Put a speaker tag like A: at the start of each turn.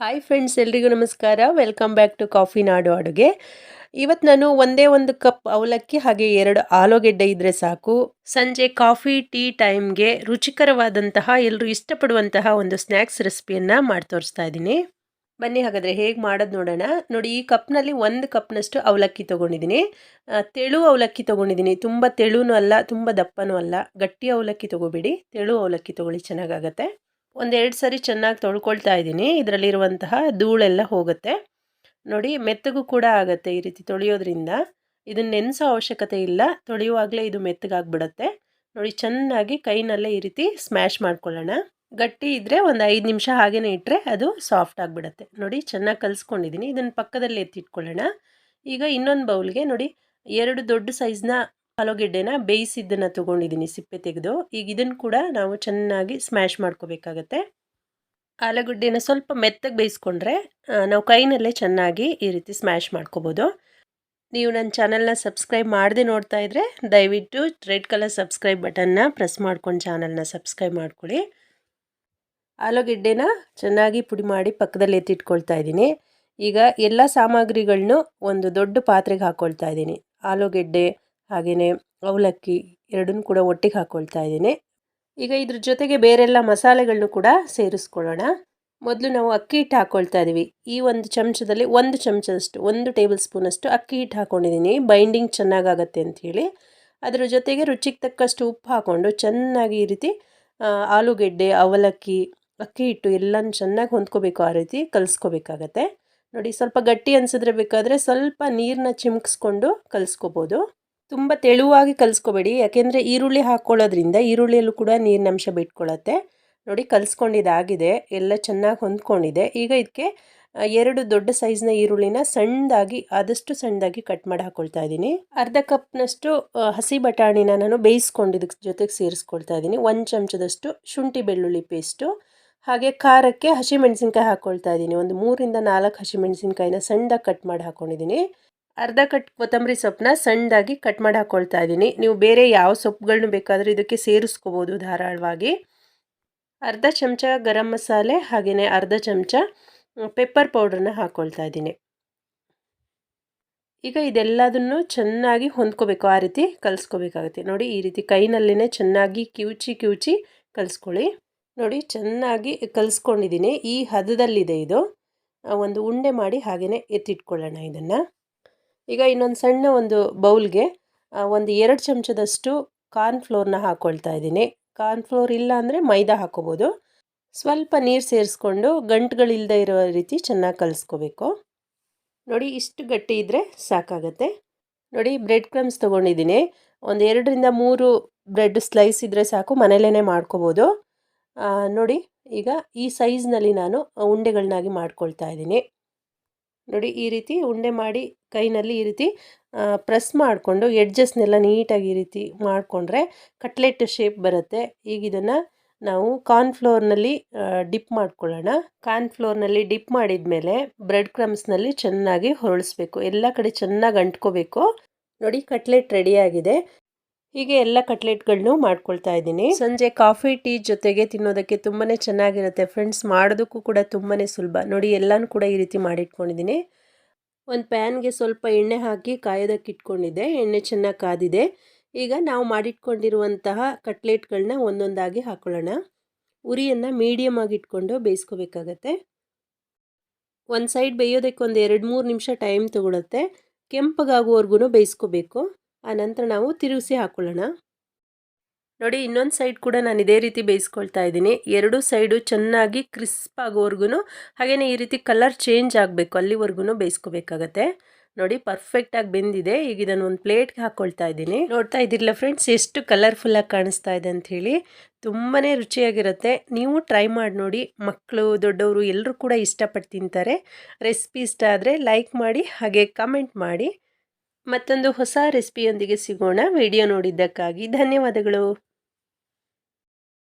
A: Hi friends, ಎಲ್ರಿಗೂ ನಮಸ್ಕಾರ. Welcome back to coffee ನಾಡು ಅಡುಗೆ. ಇವತ್ತು ನಾನು ಒಂದೇ ಒಂದು ಕಪ್ ಅವಲಕ್ಕಿ ಹಾಗೆ 2 ಆಲೂಗೆಡ್ಡೆ ಇದ್ದರೆ ಸಾಕು. ಸಂಜೆ ಕಾಫಿ ಟೀ ಟೈಮ್ಗೆ ರುಚಿಕರವಾದಂತಹ ಎಲ್ಲರೂ ಇಷ್ಟಪಡುವಂತಹ ಒಂದು ಸ್ನ್ಯಾಕ್ಸ್ ರೆಸಿಪಿಯನ್ನು ಮಾಡಿ ತೋರಿಸ್ತಾ ಇದ್ದೀನಿ. ಬನ್ನಿ ಹಾಗಾದರೆ ಹೇಗೆ ಮಾಡೋದು ನೋಡೋಣ. ನೋಡಿ, ಈ ಕಪ್ನಲ್ಲಿ 1 ಕಪ್ನಷ್ಟು ಅವಲಕ್ಕಿ ತೊಗೊಂಡಿದ್ದೀನಿ. ತೆಳು ಅವಲಕ್ಕಿ ತೊಗೊಂಡಿದ್ದೀನಿ. ತುಂಬ ತೆಳುನೂ ಅಲ್ಲ, ತುಂಬ ದಪ್ಪನೂ ಅಲ್ಲ. ಗಟ್ಟಿ ಅವಲಕ್ಕಿ ತೊಗೋಬೇಡಿ, ತೆಳು ಅವಲಕ್ಕಿ ತೊಗೊಳ್ಳಿ, ಚೆನ್ನಾಗಾಗತ್ತೆ. ಒಂದೆರಡು ಸರಿ ಚೆನ್ನಾಗಿ ತೊಳ್ಕೊಳ್ತಾ ಇದ್ದೀನಿ. ಇದರಲ್ಲಿರುವಂತಹ ಧೂಳೆಲ್ಲ ಹೋಗುತ್ತೆ. ನೋಡಿ, ಮೆತ್ತಗೂ ಕೂಡ ಆಗುತ್ತೆ ಈ ರೀತಿ ತೊಳೆಯೋದ್ರಿಂದ. ಇದನ್ನು ನೆನೆಸೋ ಅವಶ್ಯಕತೆ ಇಲ್ಲ, ತೊಳೆಯುವಾಗಲೇ ಇದು ಮೆತ್ತಗಾಗ್ಬಿಡುತ್ತೆ. ನೋಡಿ, ಚೆನ್ನಾಗಿ ಕೈನಲ್ಲೇ ಈ ರೀತಿ ಸ್ಮ್ಯಾಶ್ ಮಾಡ್ಕೊಳ್ಳೋಣ. ಗಟ್ಟಿ ಇದ್ದರೆ ಒಂದು 5 ನಿಮಿಷ ಹಾಗೇ ಇಟ್ಟರೆ ಅದು ಸಾಫ್ಟ್ ಆಗಿಬಿಡುತ್ತೆ. ನೋಡಿ, ಚೆನ್ನಾಗಿ ಕಲಿಸ್ಕೊಂಡಿದ್ದೀನಿ. ಇದನ್ನು ಪಕ್ಕದಲ್ಲಿ ಎತ್ತಿಟ್ಕೊಳ್ಳೋಣ. ಈಗ ಇನ್ನೊಂದು ಬೌಲ್ಗೆ ನೋಡಿ, 2 ದೊಡ್ಡ ಸೈಜ್ನ ಆಲೂಗೆಡ್ಡೆನ ಬೇಯಿಸಿದ್ದನ್ನು ತೊಗೊಂಡಿದ್ದೀನಿ ಸಿಪ್ಪೆ ತೆಗೆದು. ಈಗ ಇದನ್ನು ಕೂಡ ನಾವು ಚೆನ್ನಾಗಿ ಸ್ಮ್ಯಾಶ್ ಮಾಡ್ಕೋಬೇಕಾಗತ್ತೆ. ಆಲೂಗಡ್ಡೆನ ಸ್ವಲ್ಪ ಮೆತ್ತಗೆ ಬೇಯಿಸ್ಕೊಂಡ್ರೆ ನಾವು ಕೈನಲ್ಲೇ ಚೆನ್ನಾಗಿ ಈ ರೀತಿ ಸ್ಮ್ಯಾಶ್ ಮಾಡ್ಕೋಬೋದು. ನೀವು ನನ್ನ ಚಾನಲ್ನ ಸಬ್ಸ್ಕ್ರೈಬ್ ಮಾಡದೆ ನೋಡ್ತಾ ಇದ್ದರೆ ದಯವಿಟ್ಟು ರೆಡ್ ಕಲರ್ ಸಬ್ಸ್ಕ್ರೈಬ್ ಬಟನ್ನ ಪ್ರೆಸ್ ಮಾಡ್ಕೊಂಡು ಚಾನಲ್ನ ಸಬ್ಸ್ಕ್ರೈಬ್ ಮಾಡ್ಕೊಳ್ಳಿ. ಆಲೂಗೆಡ್ಡೆನ ಚೆನ್ನಾಗಿ ಪುಡಿ ಮಾಡಿ ಪಕ್ಕದಲ್ಲಿ ಎತ್ತಿಟ್ಕೊಳ್ತಾ ಇದ್ದೀನಿ. ಈಗ ಎಲ್ಲ ಸಾಮಗ್ರಿಗಳನ್ನೂ ಒಂದು ದೊಡ್ಡ ಪಾತ್ರೆಗೆ ಹಾಕ್ಕೊಳ್ತಾ ಇದ್ದೀನಿ. ಆಲೂಗೆಡ್ಡೆ ಹಾಗೆಯೇ ಅವಲಕ್ಕಿ ಎರಡನ್ನೂ ಕೂಡ ಒಟ್ಟಿಗೆ ಹಾಕ್ಕೊಳ್ತಾ ಇದ್ದೀನಿ. ಈಗ ಇದ್ರ ಜೊತೆಗೆ ಬೇರೆಲ್ಲ ಮಸಾಲೆಗಳನ್ನು ಕೂಡ ಸೇರಿಸ್ಕೊಳ್ಳೋಣ. ಮೊದಲು ನಾವು ಅಕ್ಕಿ ಹಿಟ್ಟು ಹಾಕ್ಕೊಳ್ತಾ ಇದ್ದೀವಿ. ಈ ಒಂದು ಚಮಚದಲ್ಲಿ 1 ಚಮಚದಷ್ಟು, 1 ಟೇಬಲ್ ಸ್ಪೂನಷ್ಟು ಅಕ್ಕಿ ಹಿಟ್ಟು ಹಾಕ್ಕೊಂಡಿದ್ದೀನಿ, ಬೈಂಡಿಂಗ್ ಚೆನ್ನಾಗಾಗತ್ತೆ ಅಂಥೇಳಿ. ಅದರ ಜೊತೆಗೆ ರುಚಿಗೆ ತಕ್ಕಷ್ಟು ಉಪ್ಪು ಹಾಕ್ಕೊಂಡು ಚೆನ್ನಾಗಿ ಈ ರೀತಿ ಆಲೂಗೆಡ್ಡೆ, ಅವಲಕ್ಕಿ, ಅಕ್ಕಿ ಹಿಟ್ಟು ಎಲ್ಲನೂ ಚೆನ್ನಾಗಿ ಹೊಂದ್ಕೋಬೇಕು, ಆ ರೀತಿ ಕಲಿಸ್ಕೋಬೇಕಾಗತ್ತೆ. ನೋಡಿ, ಸ್ವಲ್ಪ ಗಟ್ಟಿ ಅನಿಸಿದ್ರೆ ಬೇಕಾದರೆ ಸ್ವಲ್ಪ ನೀರನ್ನ ಚಿಮ್ಕಿಸ್ಕೊಂಡು ಕಲಿಸ್ಕೋಬೋದು. ತುಂಬ ತೆಳುವಾಗಿ ಕಲಿಸ್ಕೋಬೇಡಿ, ಯಾಕೆಂದರೆ ಈರುಳ್ಳಿ ಹಾಕ್ಕೊಳ್ಳೋದ್ರಿಂದ ಈರುಳ್ಳಿಯಲ್ಲೂ ಕೂಡ ನೀರಿನಂಶ ಬಿಟ್ಕೊಳ್ಳುತ್ತೆ. ನೋಡಿ, ಕಲಿಸ್ಕೊಂಡಿದ್ದಾಗಿದೆ, ಎಲ್ಲ ಚೆನ್ನಾಗಿ ಹೊಂದ್ಕೊಂಡಿದೆ. ಈಗ ಇದಕ್ಕೆ 2 ದೊಡ್ಡ ಸೈಜ್ನ ಈರುಳ್ಳಿನ ಸಣ್ಣದಾಗಿ, ಆದಷ್ಟು ಸಣ್ಣದಾಗಿ ಕಟ್ ಮಾಡಿ ಹಾಕ್ಕೊಳ್ತಾ ಇದ್ದೀನಿ. ಅರ್ಧ ಕಪ್ನಷ್ಟು ಹಸಿ ಬಟಾಣಿನ ನಾನು ಬೇಯಿಸ್ಕೊಂಡಿದ್ದಕ್ಕೆ ಜೊತೆಗೆ ಸೇರಿಸ್ಕೊಳ್ತಾ ಇದ್ದೀನಿ. 1 ಚಮಚದಷ್ಟು ಶುಂಠಿ ಬೆಳ್ಳುಳ್ಳಿ ಪೇಸ್ಟು, ಹಾಗೆ ಖಾರಕ್ಕೆ ಹಸಿಮೆಣಸಿನ್ಕಾಯಿ ಹಾಕ್ಕೊಳ್ತಾ ಇದ್ದೀನಿ. ಒಂದು 3 ರಿಂದ 4 ಹಸಿಮೆಣಸಿನ್ಕಾಯಿನ ಸಣ್ಣದಾಗಿ ಕಟ್ ಮಾಡಿ ಹಾಕ್ಕೊಂಡಿದ್ದೀನಿ. ಅರ್ಧ ಕಟ್ ಕೊತ್ತಂಬರಿ ಸೊಪ್ಪನ್ನ ಸಣ್ಣದಾಗಿ ಕಟ್ ಮಾಡಿ ಹಾಕ್ಕೊಳ್ತಾ ಇದ್ದೀನಿ. ನೀವು ಬೇರೆ ಯಾವ ಸೊಪ್ಪುಗಳನ್ನೂ ಬೇಕಾದರೂ ಇದಕ್ಕೆ ಸೇರಿಸ್ಕೋಬೋದು ಧಾರಾಳವಾಗಿ. ಅರ್ಧ ಚಮಚ ಗರಂ ಮಸಾಲೆ ಹಾಗೆಯೇ ಅರ್ಧ ಚಮಚ ಪೆಪ್ಪರ್ ಪೌಡ್ರನ್ನ ಹಾಕ್ಕೊಳ್ತಾ ಇದ್ದೀನಿ. ಈಗ ಇದೆಲ್ಲದನ್ನು ಚೆನ್ನಾಗಿ ಹೊಂದ್ಕೋಬೇಕು, ಆ ರೀತಿ ಕಲಿಸ್ಕೋಬೇಕಾಗುತ್ತೆ. ನೋಡಿ, ಈ ರೀತಿ ಕೈನಲ್ಲೇ ಚೆನ್ನಾಗಿ ಕಿವುಚಿ ಕಲಿಸ್ಕೊಳ್ಳಿ. ನೋಡಿ, ಚೆನ್ನಾಗಿ ಕಲಿಸ್ಕೊಂಡಿದ್ದೀನಿ. ಈ ಹದದಲ್ಲಿದೆ ಇದು. ಒಂದು ಉಂಡೆ ಮಾಡಿ ಹಾಗೆಯೇ ಎತ್ತಿಟ್ಕೊಳ್ಳೋಣ ಇದನ್ನು. ಈಗ ಇನ್ನೊಂದು ಸಣ್ಣ ಒಂದು ಬೌಲ್ಗೆ ಒಂದು 2 ಚಮಚದಷ್ಟು ಕಾರ್ನ್ಫ್ಲೋರ್ನ ಹಾಕ್ಕೊಳ್ತಾ ಇದ್ದೀನಿ. ಕಾರ್ನ್ಫ್ಲೋರ್ ಇಲ್ಲ ಅಂದರೆ ಮೈದಾ ಹಾಕ್ಕೋಬೋದು. ಸ್ವಲ್ಪ ನೀರು ಸೇರಿಸ್ಕೊಂಡು ಗಂಟುಗಳಿಲ್ಲದೆ ಇರೋ ರೀತಿ ಚೆನ್ನಾಗಿ ಕಲಿಸ್ಕೋಬೇಕು. ನೋಡಿ, ಇಷ್ಟು ಗಟ್ಟಿ ಇದ್ದರೆ ಸಾಕಾಗತ್ತೆ. ನೋಡಿ, ಬ್ರೆಡ್ ಕ್ರಮ್ಸ್ ತೊಗೊಂಡಿದ್ದೀನಿ. ಒಂದು 2 ರಿಂದ 3 ಬ್ರೆಡ್ ಸ್ಲೈಸ್ ಇದ್ದರೆ ಸಾಕು, ಮನೇಲೇ ಮಾಡ್ಕೋಬೋದು. ನೋಡಿ, ಈಗ ಈ ಸೈಜ್ನಲ್ಲಿ ನಾನು ಉಂಡೆಗಳನ್ನಾಗಿ ಮಾಡ್ಕೊಳ್ತಾ ಇದ್ದೀನಿ. ನೋಡಿ, ಈ ರೀತಿ ಉಂಡೆ ಮಾಡಿ ಕೈನಲ್ಲಿ ಈ ರೀತಿ ಪ್ರೆಸ್ ಮಾಡಿಕೊಂಡು ಎಡ್ಜಸ್ನೆಲ್ಲ ನೀಟಾಗಿ ಈ ರೀತಿ ಮಾಡಿಕೊಂಡ್ರೆ ಕಟ್ಲೆಟ್ ಶೇಪ್ ಬರುತ್ತೆ. ಈಗ ಇದನ್ನು ನಾವು ಕಾರ್ನ್ಫ್ಲೋರ್ನಲ್ಲಿ ಡಿಪ್ ಮಾಡ್ಕೊಳ್ಳೋಣ. ಕಾರ್ನ್ಫ್ಲೋರ್ನಲ್ಲಿ ಡಿಪ್ ಮಾಡಿದ ಮೇಲೆ ಬ್ರೆಡ್ ಕ್ರಮ್ಸ್ನಲ್ಲಿ ಚೆನ್ನಾಗಿ ಹೊರಳಿಸ್ಬೇಕು, ಎಲ್ಲ ಕಡೆ ಚೆನ್ನಾಗಿ ಅಂಟ್ಕೋಬೇಕು. ನೋಡಿ, ಕಟ್ಲೆಟ್ ರೆಡಿಯಾಗಿದೆ. ಹೀಗೆ ಎಲ್ಲ ಕಟ್ಲೆಟ್ಗಳನ್ನು ಮಾಡ್ಕೊಳ್ತಾ ಇದ್ದೀನಿ. ಸಂಜೆ ಕಾಫಿ ಟೀ ಜೊತೆಗೆ ತಿನ್ನೋದಕ್ಕೆ ತುಂಬಾ ಚೆನ್ನಾಗಿರುತ್ತೆ ಫ್ರೆಂಡ್ಸ್. ಮಾಡೋದಕ್ಕೂ ಕೂಡ ತುಂಬಾ ಸುಲಭ. ನೋಡಿ, ಎಲ್ಲನೂ ಕೂಡ ಈ ರೀತಿ ಮಾಡಿಟ್ಕೊಂಡಿದ್ದೀನಿ. ಒಂದು ಪ್ಯಾನ್ಗೆ ಸ್ವಲ್ಪ ಎಣ್ಣೆ ಹಾಕಿ ಕಾಯೋದಕ್ಕೆ ಇಟ್ಕೊಂಡಿದ್ದೆ. ಎಣ್ಣೆ ಚೆನ್ನಾಗಿ ಕಾದಿದೆ. ಈಗ ನಾವು ಮಾಡಿಟ್ಕೊಂಡಿರುವಂತಹ ಕಟ್ಲೆಟ್ಗಳನ್ನ ಒಂದೊಂದಾಗಿ ಹಾಕ್ಕೊಳ್ಳೋಣ. ಉರಿಯನ್ನು ಮೀಡಿಯಮ್ ಆಗಿ ಇಟ್ಕೊಂಡು ಬೇಯಿಸ್ಕೋಬೇಕಾಗತ್ತೆ. ಒಂದು ಸೈಡ್ ಬೇಯೋದಕ್ಕೆ ಒಂದು 2-3 ನಿಮಿಷ ಟೈಮ್ ತಗೊಳುತ್ತೆ. ಕೆಂಪಗಾಗುವವರೆಗೂ ಬೇಯಿಸ್ಕೋಬೇಕು. ಆನಂತರ ನಾವು ತಿರುಗಿಸಿ ಹಾಕ್ಕೊಳ್ಳೋಣ. ನೋಡಿ, ಇನ್ನೊಂದು ಸೈಡ್ ಕೂಡ ನಾನು ಇದೇ ರೀತಿ ಬೇಯಿಸ್ಕೊಳ್ತಾ ಇದ್ದೀನಿ. 2 ಸೈಡು ಚೆನ್ನಾಗಿ ಕ್ರಿಸ್ಪ್ ಆಗೋವರೆಗೂ, ಹಾಗೆಯೇ ಈ ರೀತಿ ಕಲರ್ ಚೇಂಜ್ ಆಗಬೇಕು ಅಲ್ಲಿವರೆಗೂ ಬೇಯಿಸ್ಕೋಬೇಕಾಗತ್ತೆ. ನೋಡಿ, ಪರ್ಫೆಕ್ಟಾಗಿ ಬೆಂದಿದೆ. ಈಗ ಇದನ್ನು ಒಂದು ಪ್ಲೇಟ್ಗೆ ಹಾಕ್ಕೊಳ್ತಾ ಇದ್ದೀನಿ. ನೋಡ್ತಾ ಇದ್ದಿರಲ್ಲ ಫ್ರೆಂಡ್ಸ್, ಎಷ್ಟು ಕಲರ್ಫುಲ್ಲಾಗಿ ಕಾಣಿಸ್ತಾ ಇದೆ ಅಂಥೇಳಿ. ತುಂಬಾ ರುಚಿಯಾಗಿರುತ್ತೆ. ನೀವು ಟ್ರೈ ಮಾಡಿ ನೋಡಿ. ಮಕ್ಕಳು, ದೊಡ್ಡವರು ಎಲ್ಲರೂ ಕೂಡ ಇಷ್ಟಪಟ್ಟು ತಿಂತಾರೆ. ರೆಸಿಪಿ ಇಷ್ಟ ಆದರೆ ಲೈಕ್ ಮಾಡಿ, ಹಾಗೆ ಕಮೆಂಟ್ ಮಾಡಿ. ಮತ್ತೊಂದು ಹೊಸ ರೆಸಿಪಿಯೊಂದಿಗೆ ಸಿಗೋಣ. ವಿಡಿಯೋ ನೋಡಿದ್ದಕ್ಕಾಗಿ ಧನ್ಯವಾದಗಳು.